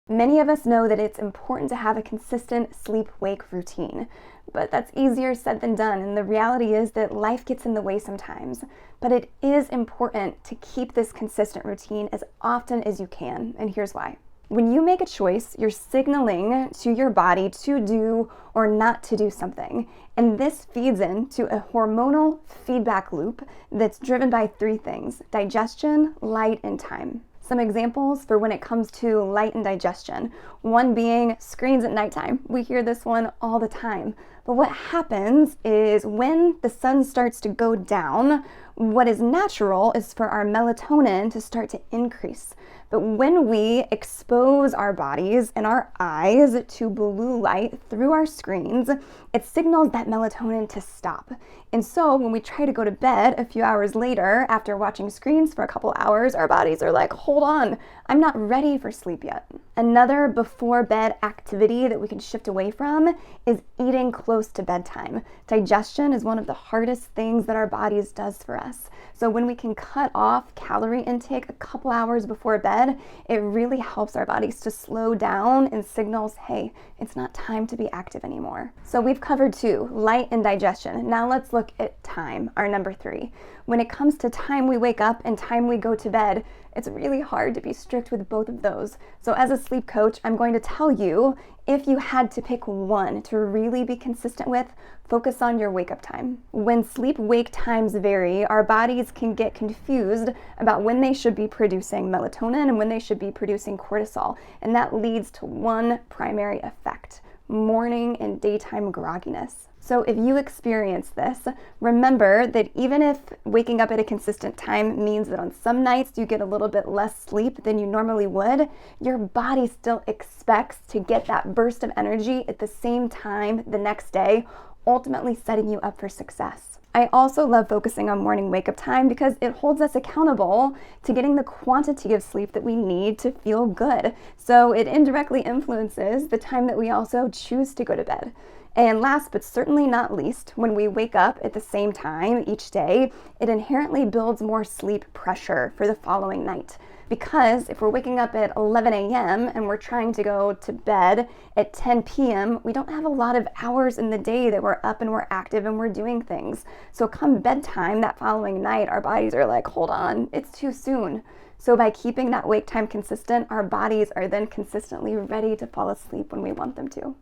Many of us know that it's important to have a consistent sleep-wake routine, but that's easier said than done, and the reality is that life gets in the way sometimes. But it is important to keep this consistent routine as often as you can, and here's why. When you make a choice, you're signaling to your body to do or not to do something, and this feeds into a hormonal feedback loop that's driven by three things: digestion, light, and time. Some examples for when it comes to light and digestion. One being screens at nighttime. We hear this one all the time. But what happens is when the sun starts to go down, what is natural is for our melatonin to start to increase. But when we expose our bodies and our eyes to blue light through our screens, it signals that melatonin to stop. And so when we try to go to bed a few hours later after watching screens for a couple hours, our bodies are like, hold on, I'm not ready for sleep yet. Another before bed activity that we can shift away from is eating close to bedtime. Digestion is one of the hardest things that our bodies does for us. So when we can cut off calorie intake a couple hours before bed, it really helps our bodies to slow down and signals, hey, it's not time to be active anymore. So we've covered two, light and digestion. Now let's look at time, our number three. When it comes to time we wake up and time we go to bed, it's really hard to be strict with both of those. So as a sleep coach, I'm going to tell you, if you had to pick one to really be consistent with, focus on your wake-up time. When sleep-wake times vary, our bodies can get confused about when they should be producing melatonin and when they should be producing cortisol, and that leads to one primary effect: morning and daytime grogginess. So if you experience this, remember that even if waking up at a consistent time means that on some nights you get a little bit less sleep than you normally would, your body still expects to get that burst of energy at the same time the next day, ultimately setting you up for success. I also love focusing on morning wake-up time because it holds us accountable to getting the quantity of sleep that we need to feel good. So it indirectly influences the time that we also choose to go to bed. And last but certainly not least, when we wake up at the same time each day, it inherently builds more sleep pressure for the following night. Because if we're waking up at 11 a.m. and we're trying to go to bed at 10 p.m., we don't have a lot of hours in the day that we're up and we're active and we're doing things. So come bedtime that following night, our bodies are like, hold on, it's too soon. So by keeping that wake time consistent, our bodies are then consistently ready to fall asleep when we want them to.